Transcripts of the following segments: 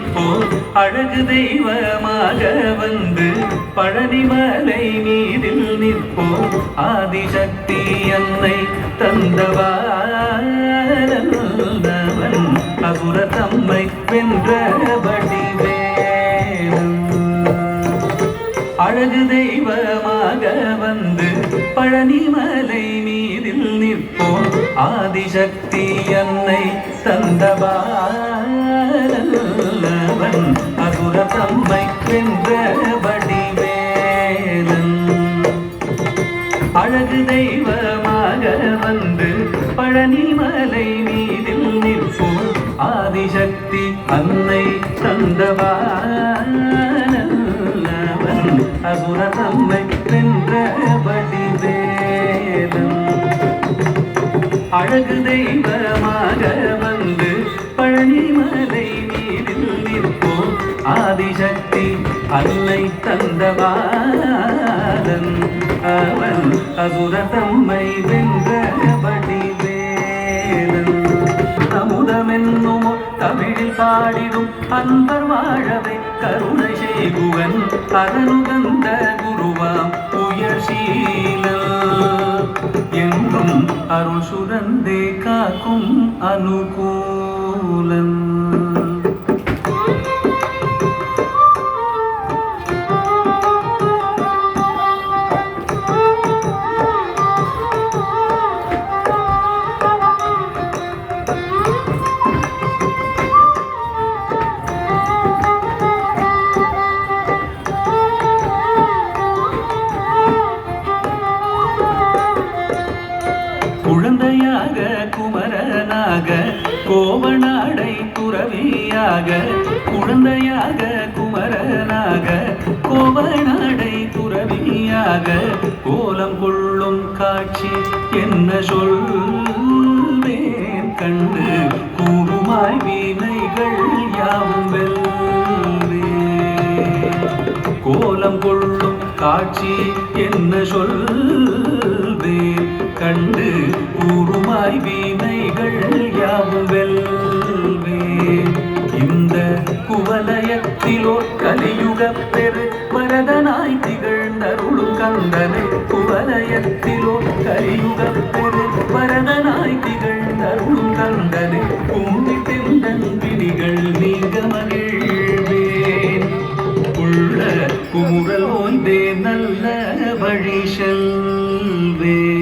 நிற்போர் அழகு தெய்வமாக வந்து பழனிமலை மீதில் நிற்போர் ஆதிசக்தி அன்னை தந்தவானவன் அசுர தம்மை வென்றபடி வேலும் அழகு தெய்வமாக வந்து பழனிமலை மீதில் நிற்போம் ஆதிசக்தி அன்னை தந்தவானவன் அசுர தம்மை வென்றபடி வேலன் அழகு தெய்வமாக வந்து பழனிமலை மீதில் நிற்போம் ஆதிசக்தி அன்னை தந்தவானவன் அசுர தம்மை வென்றபடி வேலும் அழகு தெய்வமாக வந்து பழனிமலை மீதில் நிற்போம் ஆதிசக்தி அன்னை தந்தவானன் அவன் அசுர தம்மை வென்றபடி வேலன் அமுதமென்னும் தமிழில் பாடிடும் அன்பர் வாழவை கருணை செய்குவன் அதனுகந்த குருவாம் உயர்சீலன் என்றும் அருள் சுரந்தே காக்கும் அனுகூலன் குழந்தையாக குமரனாக கோவனாடை துறவியாக குழந்தையாக குமரனாக கோவனாடை துறவியாக கோலம் கொள்ளும் காட்சி என்ன சொல்வேன் கண்டு கூறுமாய் வீணைகள் யாவும் வெல்வே கோலம் கொள்ளும் காட்சி என்ன சொல்வேன் கண்டு கூறுமாய் வீணைகள் யாவும் வெல்வே இந்த குவலயத்திலோ கலியுக பெரு வரதனாய் திகழ்ந்தருளும் கந்தனை குவலயத்திலோ கலியுக பெரு வரதனாய் திகழ்ந்தருளும் கந்தனை கும்பி தெந்தன் விழிகள் நீங்க மகிழ்வேன் உள்ள குமுறல் ஓய்ந்தே நல்ல வழி செல்வேன்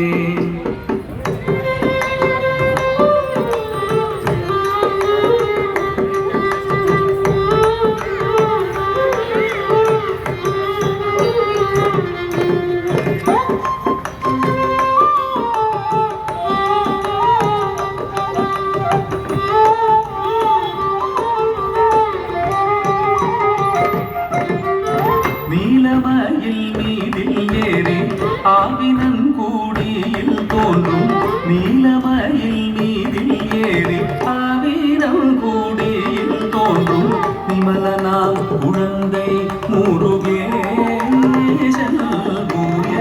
நீலமயில் மீதில் ஏறி ஆவினன் கூடியில் தோன்றும் நீலமயில் மீதில் ஏறி ஆவினன் கூடியில் தோன்றும் நிமலனாம் குழந்தை முருகேசன் பூய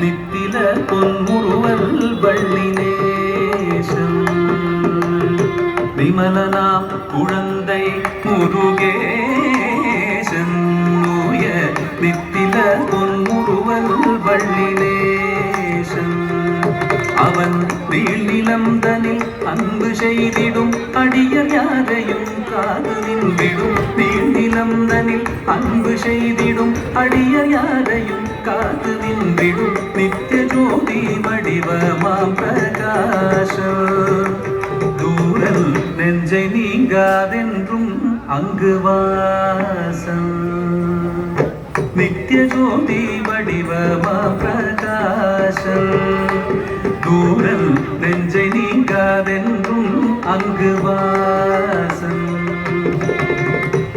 நித்தில பொன்முருவல் வள்ளினேசன் விமலனாம் குழந்தை முருகேசன் நித்தில பொன்முருவல் வள்ளினேசன் அவன் நீள்நிலந்தனில் அன்பு செய்திடும் அடியர் யாரையும் காது நின்றிடும் நீள்நிலந்தனில் அன்பு செய்திடும் அடியர் யாரையும் காது நின்றிடும் நித்திய ஜோதி வடிவமாம் பிரகாச தூரல் நெஞ்சை நீங்காதென்றும் அங்கு வாசம் நித்திய ஜோதி வடிவமா பிரகாசம் தூரல் நெஞ்சை நீங்காதென்றும் அங்கு வாசம்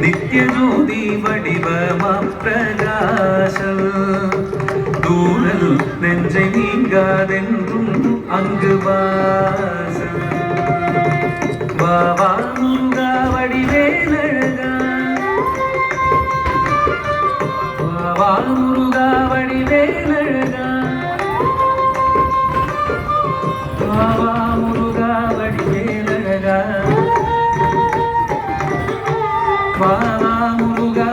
நித்திய ஜோதி வடிவமா பிரகாசம் தூரல் நெஞ்சை நீங்காதென்றும் அங்கு வாசம் வாவா முருகா வடிவேலழகா முருகா வடிவேலழகா முருகா வடிவேலழகா வா வா முருகா